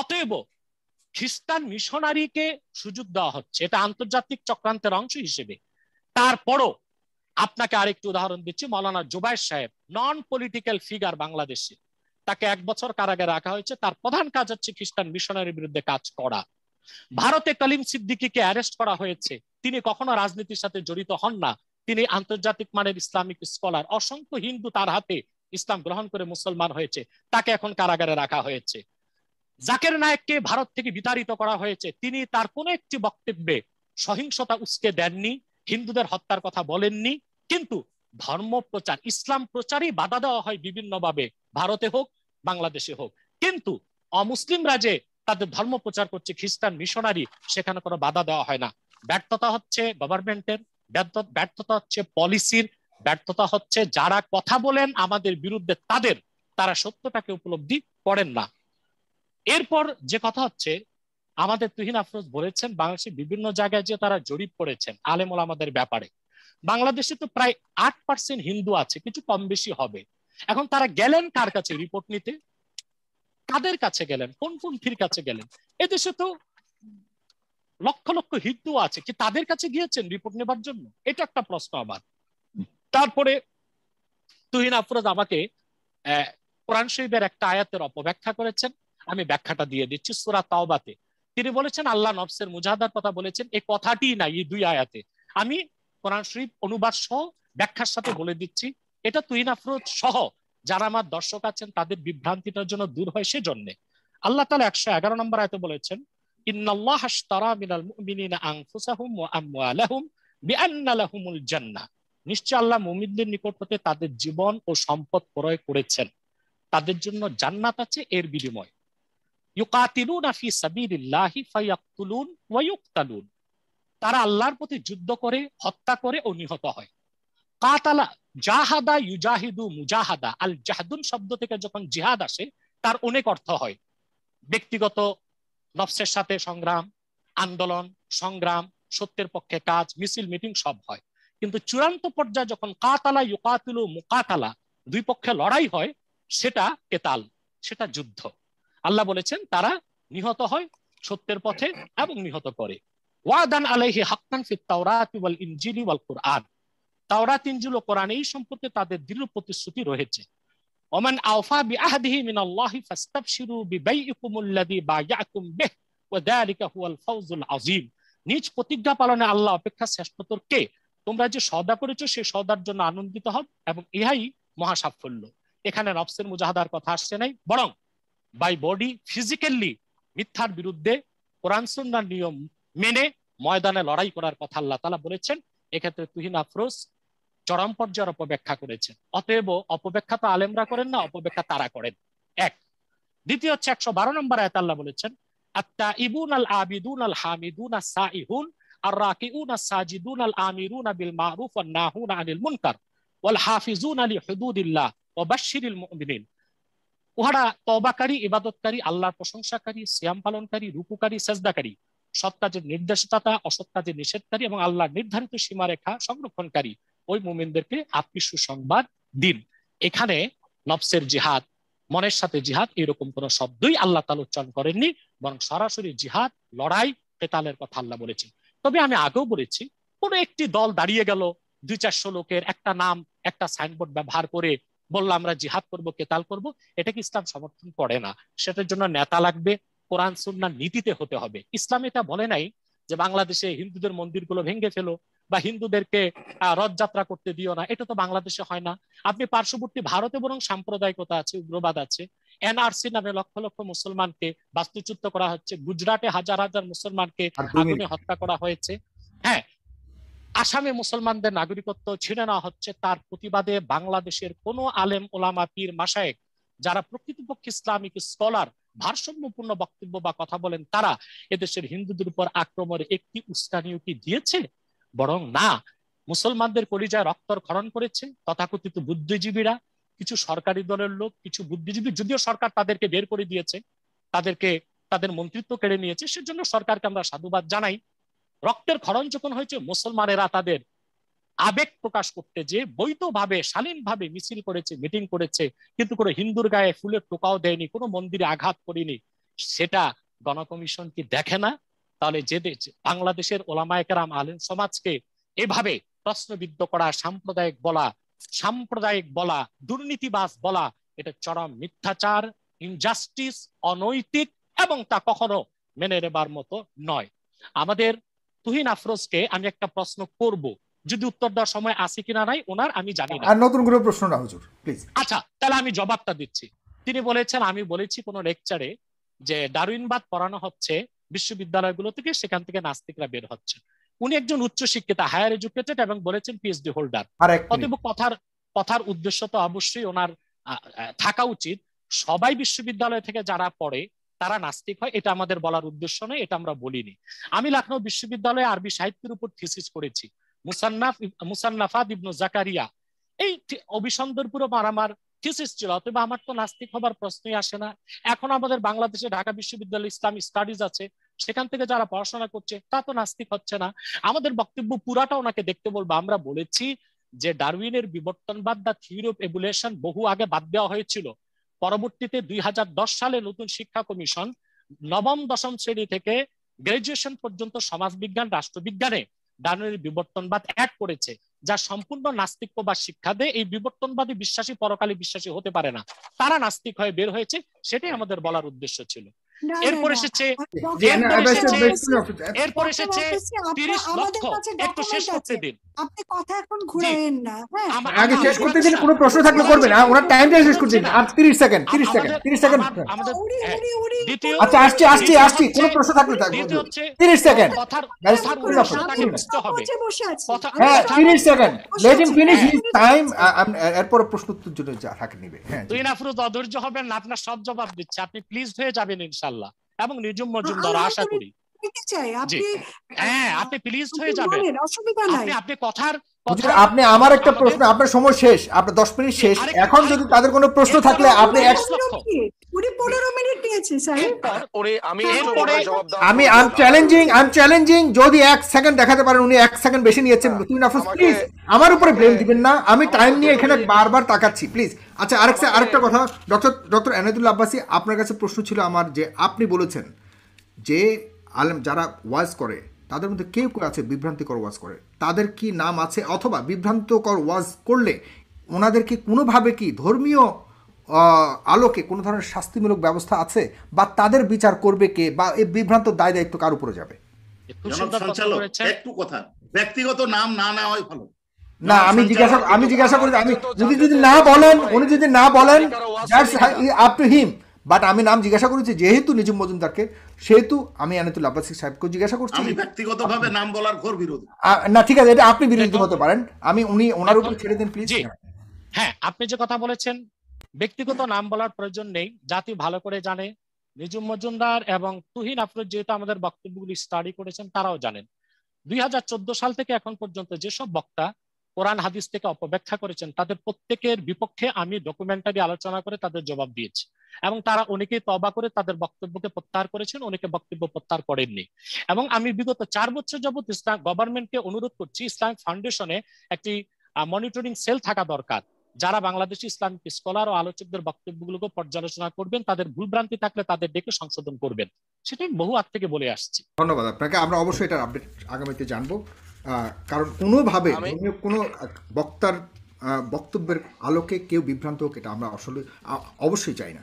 অতএব খ্রিস্টান মিশনারিকে সুযোগ দেওয়া হচ্ছে, এটা আন্তর্জাতিক চক্রান্তের অংশ হিসেবে। তারপরও আপনাকে আরেকটি উদাহরণ দিচ্ছি, মৌলানা জুবায়ের সাহেব, নন পলিটিক্যাল ফিগার বাংলাদেশে, তাকে 1 বছর কারাগারে রাখা হয়েছে। তার প্রধান কাজ হচ্ছে খ্রিস্টান মিশনারির বিরুদ্ধে কাজ করা। ভারতে কলিম সিদ্দিকীকে অ্যারেস্ট করা হয়েছে, তিনি কখনো রাজনীতির সাথে জড়িত হন না, তিনি আন্তর্জাতিক মানের ইসলামিক স্কলার। অসংখ্য হিন্দু তার হাতে ইসলাম গ্রহণ করে মুসলমান হয়েছে, তাকে এখন কারাগারে রাখা হয়েছে। জাকির নায়েককে ভারত থেকে বিতাড়িত করা হয়েছে, তিনি তার কোন একটি বক্তব্যে সহিংসতা উস্কে দেননি, হিন্দুদের হত্যার কথা বলেননি, কিন্তু ধর্ম প্রচার, ইসলাম প্রচারই বাধা দেওয়া হয় বিভিন্নভাবে, ভারতে হোক বাংলাদেশে হোক। কিন্তু অমুসলিমরা যে তাদের ধর্ম প্রচার করছে, খ্রিস্টান মিশনারি, সেখানে কোনো বাধা দেওয়া হয় না। ব্যর্থতা হচ্ছে গভর্নমেন্টের, ব্যর্থতা হচ্ছে পলিসির, ব্যর্থতা হচ্ছে যারা কথা বলেন আমাদের বিরুদ্ধে তাদের, তারা সত্যটাকে উপলব্ধি করেন না। এরপর যে কথা হচ্ছে, আমাদের তুহিন আফরোজ বলেছেন বাংলাদেশের বিভিন্ন জায়গায় যে তারা জরিপ করেছেন আলেম ওলামাদের ব্যাপারে। বাংলাদেশে তো প্রায় 8% হিন্দু আছে, কিছু কম বেশি হবে। এখন তারা গেলেন কার কাছে রিপোর্ট নিতে? কাদের কাছে গেলেন? কোন পন্থীর কাছে গেলেন? এদেশে তো লক্ষ লক্ষ হিন্দু আছে, কি তাদের কাছে গিয়েছেন রিপোর্ট নেবার জন্য? এটা একটা প্রশ্ন আবার। তারপরে তুহিন আফরোজ আমাকে কোরআন শরীফের একটা আয়াতের অপব্যাখ্যা করেছেন, আমি ব্যাখ্যাটা দিয়ে দিচ্ছি। সূরা তাওবাতে তিনি বলেছেন আল্লাহ নফসের মুজাহাদার কথা বলেছেন, এই কথাটি নাই এই 2 আয়াতে। আমি কোরআন শরীফ অনুবাদ সহ ব্যাখ্যার সাথে বলে দিচ্ছি, এটা তুহিন আফরোজ সহ যারা আমার দর্শক আছেন তাদের বিভ্রান্তিটার জন্য দূর হয় সেজন্য। আল্লাহ তাআলা 111 নম্বর আয়াতে বলেছেন, ইন্নাল্লাহা আশতারা মিনাল মুমিনিনা আনফুসাহুম ওয়া আমওয়ালাহুম বিআন্না লাহুমুল জান্নাহ, নিশ্চয় আল্লাহ মুমিনদের নিকট হতে তাদের জীবন ও সম্পদ ক্রয় করেছেন, তাদের জন্য জান্নাত আছে এর বিনিময়। ইউকাতিলুনা ফি সাবিলিল্লাহি ফায়াকতুলুন ওয়া ইউকতালুন, তারা আল্লাহর পথে যুদ্ধ করে, হত্যা করে ও নিহত হয়। কাতালা জাহাদা ইউজাহিদু মুজাহাদা, আল জাহদুন শব্দ থেকে যখন জিহাদ আসে তার অনেক অর্থ হয়। ব্যক্তিগত নফসের সাথে সংগ্রাম, আন্দোলন, সংগ্রাম, সত্যের পক্ষে কাজ, মিছিল মিটিং সব হয়। কিন্তু চূড়ান্ত পর্যায়ে যখন কাতালা ইউকাতিলু মুকাতালা, 2 পক্ষে লড়াই হয়, সেটা কেতাল, সেটা যুদ্ধ। আল্লাহ বলেছেন তারা নিহত হয় সত্যের পথে এবং নিহত করে। ওয়াদান আলাইহি হাক্কান ফিত তাওরাতি ওয়াল ইনজিলি ওয়াল কুরআন, তাওরাত ইনজিল ও কোরআন এই সম্পর্কে তাদের দৃঢ় প্রতিশ্রুতি রয়েছে। ওমান আওফা বিআহদিহি মিনাল্লাহি ফাস্তাবশিরু বিবাইইকুমুল্লাযী বায়াতুম বিহি ওয়া যালিকা হুয়াল ফাওজুল আযীম, নিজ প্রতিজ্ঞা পালনে আল্লাহ অপেক্ষা শ্রেষ্ঠতর কে? তোমরা যে সওদা করেছো সেই সওদার জন্য আনন্দিত হও এবং ইহাই মহা সাফল্য। এখানে নফসের মুজাহাদার কথা আসছে নাই, বরং বাই বডি ফিজিক্যালি মিথ্যার বিরুদ্ধে কোরআন সুন্নাহর নিয়ম মেনে ময়দানে লড়াই করার কথা আল্লাহ তাআলা বলেছেন। এক্ষেত্রে তুহিন আফরোজ চরম পর্যায়ের অপব্যাখ্যা করেছেন। অতএব অপব্যাখ্যা তো আলেমরা করেন না, অপব্যাখ্যা তারা করেন। এক। দ্বিতীয় হচ্ছে 112 নম্বর আয়াতে আল্লাহ বলেছেন, আত-তাইবুন আল আবিদুন আল হামিদুন আস-সাইহুন আর রাকিউন আস-সাজিদুন আল আমিরুন বিল মারুফ ওয়ান নাহুন আনিল মুনকার ওয়াল হাফিজুন লিহুদুদিল্লাহ ওয়া বাশশিরিল মুমিনিন, উহারা তওবাকারী, ইবাদতকারী, আল্লাহর প্রশংসাকারী, সিয়াম পালনকারী, রুকুকারী, সাজদাকারী, সৎ কাজের নির্দেশদাতা, অসৎ কাজের নিষেধকারী এবং আল্লাহর নির্ধারিত সীমারেখা সংরক্ষণকারী ওই মুমিনদেরকে আপনি সুসংবাদ দিন। এখানে নফসের জিহাদ, মনের সাথে জিহাদ, এরকম কোন শব্দই আল্লাহ তাআলা উচ্চারণ করেননি, বরং সরাসরি জিহাদ, লড়াই, কেতালের কথা আল্লাহ বলেছেন। তবে আমি আগেও বলেছি, কোন একটি দল দাঁড়িয়ে গেল, 200-400 লোকের একটা নাম, একটা সাইনবোর্ড ব্যবহার করে বললো আমরা জিহাদ করব, কেতাল করব, এটা কি ইসলাম সমর্থন করে না। সেটার জন্য নেতা লাগবে, কোরআন সুন্নাহর নীতিতে হতে হবে। ইসলাম এটা বলে নাই যে বাংলাদেশে হিন্দুদের মন্দিরগুলো ভেঙে ফেলো বা হিন্দুদেরকে রথযাত্রা করতে দিও না, এটা তো বাংলাদেশে হয় না। আপনি পার্শ্ববর্তী ভারতে বরং সাম্প্রদায়িকতা আছে, উগ্রবাদ আছে, এনআরসি নামে লক্ষ লক্ষ মুসলমানকে বাস্তুচ্যুত করা হচ্ছে, গুজরাটে হাজার হাজার মুসলমানকে আগুনে হত্যা করা হয়েছে। হ্যাঁ, আসামে মুসলমানদের নাগরিকত্ব ছিনে নেওয়া হচ্ছে। তার প্রতিবাদে বাংলাদেশের কোন আলেম ওলামা পীর মাশায়েখ যারা প্রকৃতপক্ষে ইসলামিক স্কলার, ভারসাম্যপূর্ণ বক্তব্য বা কথা বলেন, তারা এদেশের হিন্দুদের উপর আক্রমণের একটি উস্কানিও কি দিয়েছে? বরং না, মুসলমানদের কলিজায় রক্তক্ষরণ করেছে তথাকথিত বুদ্ধিজীবীরা, কিছু সরকারি দলের লোক, কিছু বুদ্ধিজীবী, যদিও সরকার তাদেরকে বের করে দিয়েছে, তাদেরকে তাদের মন্ত্রিত্ব কেড়ে নিয়েছে, সেজন্য সরকারকে আমরা সাধুবাদ জানাই। রক্তের ক্ষরণ যখন হয়েছে, মুসলমানেরা তাদের আবেগ প্রকাশ করতে যে বৈধভাবে শালীনভাবে মিছিল করেছে, মিটিং করেছে, কিন্তু কোনো হিন্দুর গায়ে ফুলের টোকাও দেয়নি, কোনো মন্দিরে আঘাত করেনি। সেটা গণকমিশন কি দেখে না? তাহলে যে বাংলাদেশের ওলামায়ে কেরাম আলেম সমাজকে এভাবে প্রশ্নবিদ্ধ করা, সাম্প্রদায়িক বলা, দুর্নীতিবাজ বলা, এটা চরম মিথ্যাচার, ইনজাস্টিস, অনৈতিক, এবং তা কখনো মেনে নেবার মতো নয়। আমাদের তুহিন আফরোজকে আমি একটা প্রশ্ন করব, যদি উত্তর দেওয়ার সময় আছে কিনা নাই ওনার আমি জানি না। আর নতুন করে প্রশ্ন না হুজুর প্লিজ। আচ্ছা, তাহলে আমি জবাবটা দিচ্ছি। তিনি বলেছেন, আমি বলেছি কোন লেকচারে যে ডারউইনবাদ পড়ানো হচ্ছে বিশ্ববিদ্যালয়গুলো থেকে, সেখান থেকে নাস্তিকরা বের হচ্ছে। উনি একজন উচ্চশিক্ষিত, হায়ার এডুকেটেড, এবং বলেছেন পিএইচডি হোল্ডার। অতএব কথার উদ্দেশ্য তো অবশ্যই ওনার থাকা উচিত সবাই বিশ্ববিদ্যালয় থেকে যারা পড়ে তারা নাস্তিক হয়, এটা আমাদের বলার উদ্দেশ্য নয়, এটা আমরা বলিনি। আমি লখনৌ বিশ্ববিদ্যালয়ে আরবি সাহিত্যের উপর থিসিস করেছি, মুসান্নাফাত ইবনু জাকারিয়া, এই অভিসন্দরপুর আমার থিসিস ছিল। অতএব আমার তো নাস্তিক হবার প্রশ্নই আসে না। এখন আমাদের বাংলাদেশে ঢাকা বিশ্ববিদ্যালয় ইসলামিক স্টাডিজ আছে, সেখান থেকে যারা পড়াশোনা করছে তা তো নাস্তিক হচ্ছে না। আমাদের বক্তব্য পুরাটা ওনাকে দেখতে বলবো। আমরা বলেছি যে ডারউইনের বিবর্তনবাদ বা থিওরি অফ এভলিউশন বহু আগে বাদ দেওয়া হয়েছিল। পরবর্তীতে 2010 সালে নতুন শিক্ষা কমিশন নবম দশম শ্রেণী থেকে গ্রাজুয়েশন পর্যন্ত সমাজবিজ্ঞান, রাষ্ট্রবিজ্ঞানে ডারউইনের বিবর্তনবাদ অ্যাড করেছে, যা সম্পূর্ণ নাস্তিক্যবাদ শিক্ষা দেয়। এই বিবর্তনবাদী বিশ্বাসী পরকালে বিশ্বাসী হতে পারে না, তারা নাস্তিক হয়ে বের হয়েছে, সেটাই আমাদের বলার উদ্দেশ্য ছিল। এরপর এসেছে এরপর এসেছে 30 লক্ষ। একটু শেষ করতে দিন, আপনি কথা এখন ঘুরাবেন না। আগে শেষ করতে দিন, কোনো প্রশ্ন থাকলে করবেন। ওনার টাইমটা শেষ করতে দিন, আর 30 সেকেন্ড। আচ্ছা আসছি, কোনো প্রশ্ন থাকলে 30 সেকেন্ড। হ্যাঁ 30 second, let him finish his time. এরপর প্রশ্ন উত্তর জন্য যা থাকে নিবে। হ্যাঁ তুই নাফরুজ অধৈর্য হবেন না, আপনার সব জবাব দিচ্ছে, আপনি প্লিজ হয়ে যাবেন ইনশাআল্লাহ, এবং নিজুম মজুমদার আশা করি। হ্যাঁ আপনি প্লিজ হয়ে যাবেন, আপনি কথার আপনি আমার একটা প্রশ্ন, আপনার সময় শেষ, আপনার 10 মিনিট শেষ। এখন যদি তাদের কোনো প্রশ্ন থাকলে আপনি আমি চ্যালেঞ্জিং যদি 1 সেকেন্ড দেখাতে পারেন। উনি 1 সেকেন্ড বেশি নিয়েছেন। প্লিজ আমার উপরে ব্লেম দিবেন না, আমি টাইম নিয়ে এখানে বারবার তাকাচ্ছি, প্লিজ। আচ্ছা আরেকটা কথা, ডক্টর এনায়েতুল্লাহ আব্বাসী, আপনার কাছে প্রশ্ন ছিল আমার, যে আপনি বলেছেন যে আলেম যারা ওয়াজ করে তাদের মধ্যে কেউ কেউ আছে বিভ্রান্তিকর ওয়াজ করে, তাদের কি নাম আছে? অথবা বিভ্রান্তকর ওয়াজ করলে ওনাদেরকে কোনোভাবে কি ধর্মীয় আলোকে কোনো ধরনের শাস্তিমূলক ব্যবস্থা আছে, বা তাদের বিচার করবে কে, বা এই বিভ্রান্ত দায় দায়িত্ব কার উপরে যাবে? একটু কথা, ব্যক্তিগত নাম না নেওয়াই ভালো। না আমি জিজ্ঞাসা করি, আমি যদি না বলেন, উনি যদি না বলেন আপ টু হিম, বাট আমি নাম জিজ্ঞাসা করেছি যেহেতু নিজুম মজুমদারকে, সেহেতু আমি এনায়েতুল্লাহ আব্বাসী সাহেবকে জিজ্ঞাসা করছি। আমি ব্যক্তিগতভাবে নাম বলার ঘোর বিরোধী। না ঠিক আছে, এটা আপনি বিরোধী হতে পারেন, ওনার উপর ছেড়ে দিন প্লিজ। হ্যাঁ আপনি যে কথা বলেছেন, ব্যক্তিগত নাম বলার প্রয়োজন নেই, জাতি ভালো করে জানে। নিজুম মজুমদার এবং তুহিন আফরোজ যেহেতু আমাদের বক্তব্যগুলি স্টাডি করেছেন, তারাও জানেন 2014 সাল থেকে এখন পর্যন্ত যেসব বক্তা কোরআন হাদিস থেকে অপব্যাখ্যা করেছেন, তাদের প্রত্যেকের বিপক্ষে আমি ডকুমেন্টারি আলোচনা করে তাদের জবাব দিয়েছি, এবং তারা অনেকেই তওবা করে তাদের বক্তব্যকে প্রত্যাহার করেছেন, অনেকে বক্তব্য প্রত্যাহার করেননি। এবং আমি বিগত 4 বছর যাবত ইসলাম গভর্নমেন্টকে অনুরোধ করছি, ইসলামিক ফাউন্ডেশনে একটি মনিটরিং সেল থাকা দরকার, যারা বাংলাদেশি ইসলামিক স্কলার ও আলোচকদের বক্তব্যগুলোকে পর্যালোচনা করবেন, তাদের ভুলভ্রান্তি থাকলে তাদের ডেকে সংশোধন করবেন। সেটাই বহু আগ থেকে বলে আসছি। ধন্যবাদ আপনাকে, আমরা অবশ্যই এটার আপডেট আগামীতে জানবো। কারণ কোনোভাবে কোনো বক্তার বক্তব্যের আলোকে কেউ বিভ্রান্ত হোক, এটা আমরা আসলে অবশ্যই চাই না।